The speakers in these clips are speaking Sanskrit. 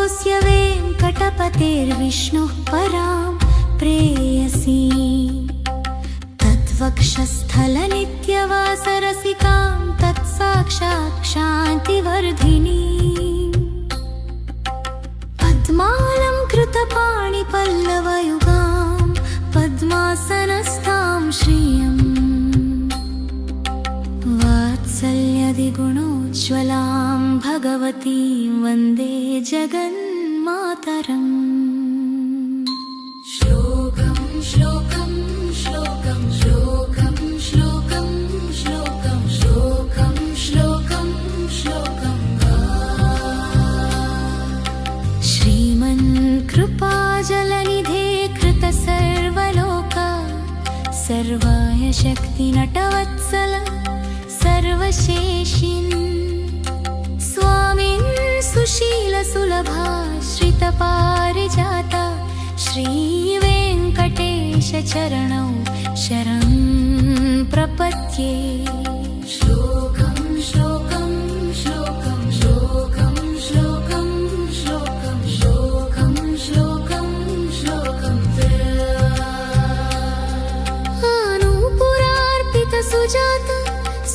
प्राप्तोऽस्य वेङ्कटपतेर्विष्णुः परां प्रेयसी तद्वक्षस्थलनित्यवासरसिकां तत्साक्षात् शान्तिवर्धिनी पद्मालङ्कृतपाणिपल्लवयुगां पद्मासनस्थां श्रियम् वात्सल्यदिगुणोज्ज्वलां भगवतीं वन्दे जगन्मातरम्। श्लोकं श्लोकं श्लोकं श्लोकं श्लोकं श्लोकं श्लोकं श्लोकं श्लोकं श्रीमन्कृपाजलनिधे कृतसर्वलोक सर्वाय शक्तिनटवत्सल सर्वशेषिन् स्वामिन् सुशीलसुलभाश्रितपारिजाता श्रीवेङ्कटेशचरणौ शरणं प्रपद्ये। श्लोकं श्लोकं श्लोकं श्लोकं श्लोकं श्लोकं श्लोकं श्लोकं श्लोकं अनुपुरार्पितसुजाता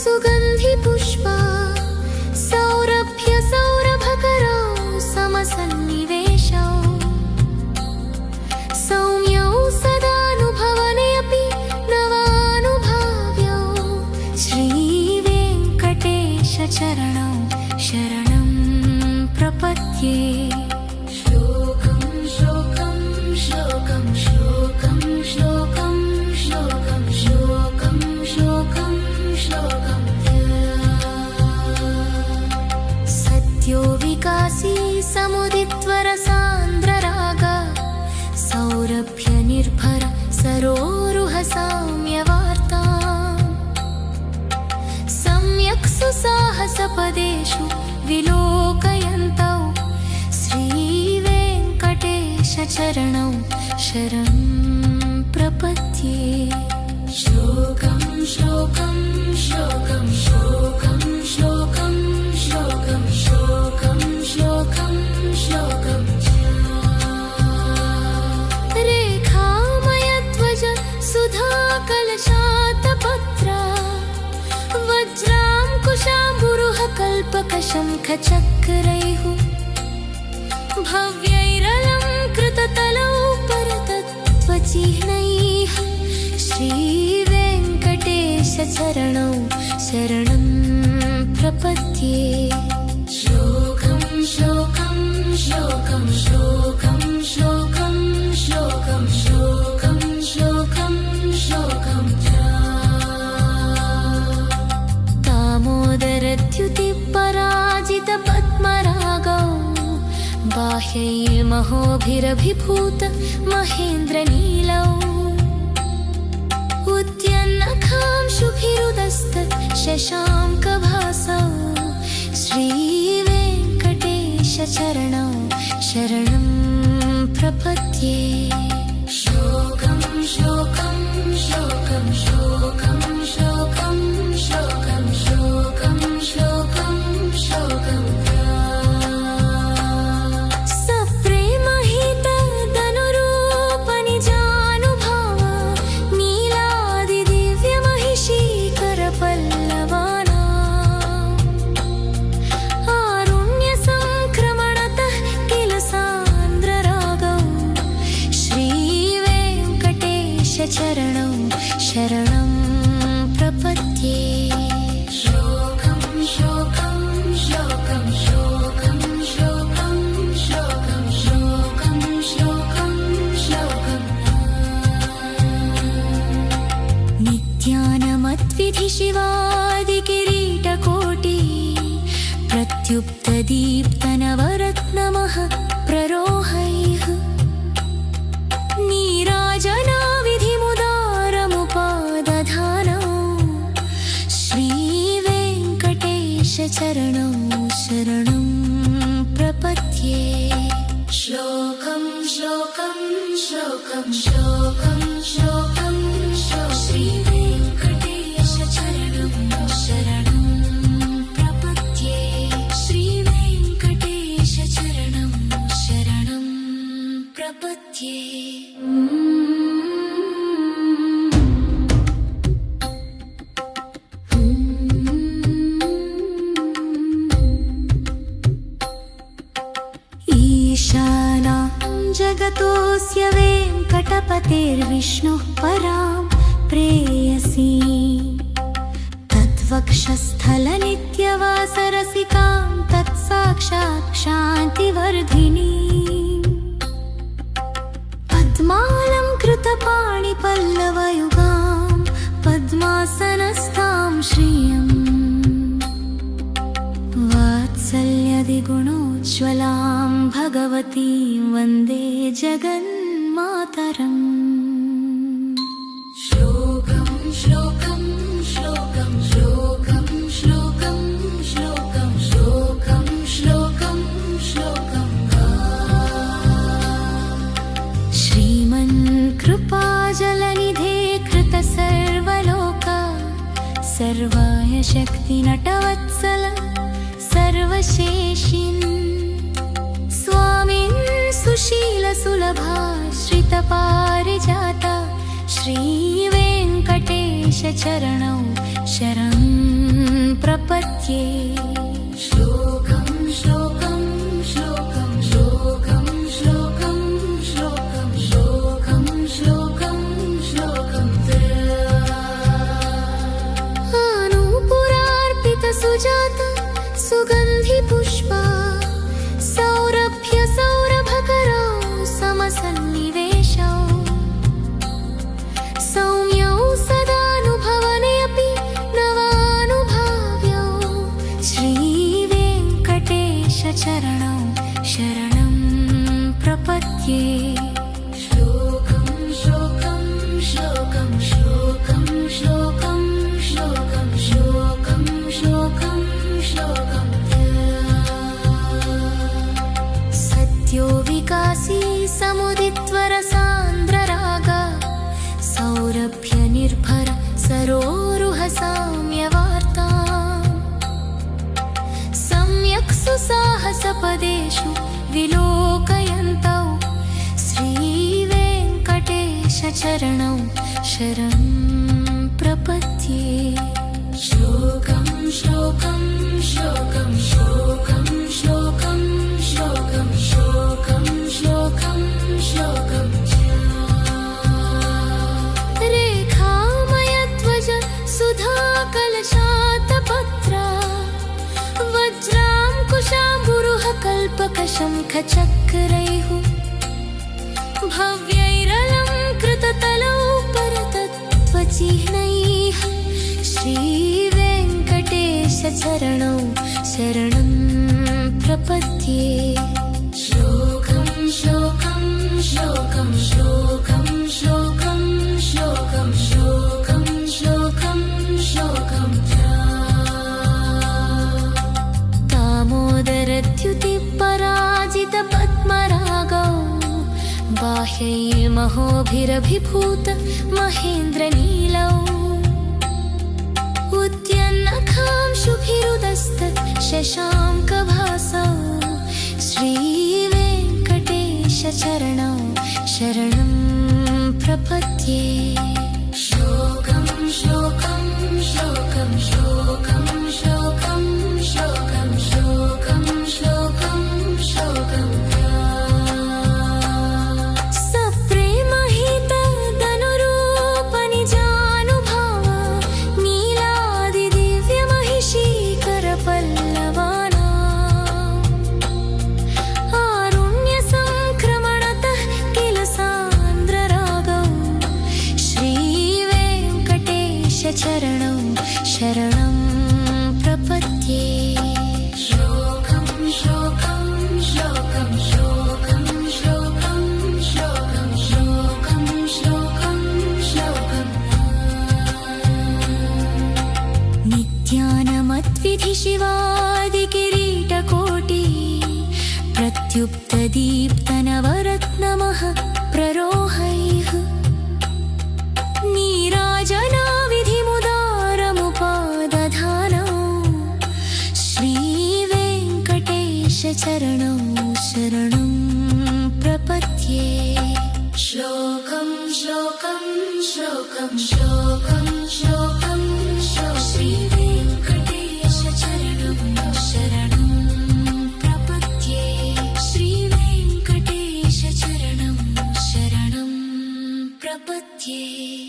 सुगन्धिपुष्पा सौरभ्य सौरभकरौ समसन्निवेशौ सौम्यौ सदानुभवने अपि नवानुभाव्यौ श्रीवेङ्कटेशचरणौ शरणं प्रपद्ये। श्लोकं श्लोकं श्लोकं श्लोकं श्लोकं श्लोकं श्लोकं श्लोकं श्लोकं सद्यो विकासी समुदित्वरसान्द्रराग सौरभ्यनिर्भर सरोरुह साम्यवार्ता सम्यक् सुसाहसपदेषु विलोकयन्तौ श्रीवेङ्कटेशचरणौ शरणं प्रपद्ये। श्लोकं श्लोकं श्लोकं श्लोकं श्लोकं श्लोकं श्लोकं श्लोकं श्लोकं रेखामयध्वज सुधाकलशातपत्रा वज्राङ्कुशाम्बुरुह कल्पकशङ्खचक्रैः भव्यैरलङ्कृततलौ परतत्त्वचिह्नैः श्रीवेङ्कटेशचरणौ शरणं प्रपद्ये। श्लोकं श्लोकं श्लोकं श्लोकं श्लोकं श्लोकं श्लोकं श्लोकं श्लोकं दामोदरद्युतिपराजितपद्मरागौ बाह्यैर्महोभिरभिभूत महेन्द्रनीलौ उद्यन्नखांशुभिरुदस्तत् शशाङ्कभासौ श्रीवेङ्कटेशचरणौ शरणं प्रपद्ये। श्लोकं श्लोकं श्लोकं श्लोकं श्लोकं श्लोकं श्लोकं श्लोकं श्लोकं सप्रेमहितदनुरूपनिजानुभाव आरुण्यसङ्क्रमणतः किल सान्द्ररागौ श्रीवेङ्कटेशचरणौ शरणं प्रपद्ये। श्लोकं श्लोकं श्लोकं श्लोकं श्लोकं श्लोकं श्लोकं श्लोकं श्लोकं नित्यानमद्विधि शिवादिकिरीटकोटि प्रत्युप्तदीप्तनवरत्नमः प्ररोहैः नीराजनाविधिमुदारमुपादधानौ श्रीवेङ्कटेशचरणौ शरणं प्रपद्ये। श्लोकं श्लोकं श्लोकं श्लोकं श्लोकं श्रीवेङ्कटेशचरणौ शरणं प्रपद्ये। श्रीवेङ्कटेशचरणौ प्रपद्ये ईशाना जगतोऽस्य वेङ्कटपतेर्विष्णुः परां प्रेयसी तद्वक्षस्थलनित्यवासरसिकां तत्साक्षात् शान्तिवर्धिनी पद्मालङ्कृतपाणिपल्लवयुगां पद्मासनस्थां श्रियम् वात्सल्यदिगुणोज्ज्वलां भगवतीं वन्दे जगन्मातरम् श्लोकं श्लोकं श्लोकं श्लोकं श्लोकं श्लोकं श्लोकं श्लोकं श्लोकं श्रीमन्कृपाजलनिधे कृतसर्वलोक सर्वाय शक्तिनटवत्सल सर्वशेषिन् स्वामिन् सुशीलसुलभा श्रितपारिजाता श्रीवेङ्कटेशचरणौ शरणं प्रपद्ये श्लोकं श्लोकं श्लोकं श्लोकं श्लोकं श्लोकं श्लोकं श्लोकं श्लोकं अनुपुरार्पितसुजात सुगन्धिपुष्पा सौरभ्य सौरभकरौ समसन्निवेशौ सौम्यौ सदानुभवने अपि नवानुभाव्यौ श्रीवेङ्कटेशचरणौ शरणं प्रपद्ये श्लोकं श्लोकं श्लोकं श्लोकं श्लोकं श्लोकं श्लोकं श्लोकं श्लोकं सत्यो विकासी समुदित्वरसान्द्रराग सौरभ्यनिर्भर सरोरुह साम्यवार्ता सम्यक् सुसाहसपदेषु विलोकयन्तौ श्रीवेङ्कटेशचरणौ शरणं प्रपद्ये श्लोकं श्लोकं श्लोकं श्लोकं श्लोकं श्लोकं श्लोकं श्लोकं श्लोकं रेखामयध्वज सुधाकलशातपत्रा वज्राङ्कुशाम्बुरुह कल्पकशङ्खचक्रैः भव्यैरलङ्कृततलौ परतत्त्वचिह्नैः श्रीवेङ्कटेशचरणौ शरणं प्रपद्ये श्लोकं श्लोकं श्लोकं श्लोकं श्लोकं श्लोकं श्लोकं श्लोकं श्लोकं दामोदरद्युतिपराजितपद्मरागौ बाह्यैर्महोभिरभिभूत महेन्द्रनीलौ उद्यन्नखांशुभिरुदस्त शशाङ्कभासौ श्रीवेङ्कटेशचरणौ शरणं प्रपद्ये श्लोकं श्लोकं श्लोकं श्लोकं श्लोकं श्लोकं श्लोकं श्लोकं श्लोकं सप्रेमहितदनुरूपनिजानुभाव नीलादिदिव्यमहिषीकरपल्लवानाम् आरुण्यसङ्क्रमणतः किल सान्द्ररागौ श्रीवेङ्कटेशचरणौ शरणं प्रपद्ये श्लोकं श्लोकं श्लोकं श्लोकं श्लोकं श्लोकं श्लोकं श्लोकं श्लोकं नित्यानमद्विधि शिवादिकिरीटकोटि प्रत्युक्तदीप्तनवरत्नमः प्ररोहैः नीराजनाविधिमुदारमुपादधानौ श्रीवेङ्कटेशचरणौ शरणं प्रपद्ये श्लोकं श्लोकं श्लोकं श्लोकं श्लोकं श्रीवेङ्कटेशचरणं शरणं प्रपद्ये श्रीवेङ्कटेशचरणं शरणं प्रपद्ये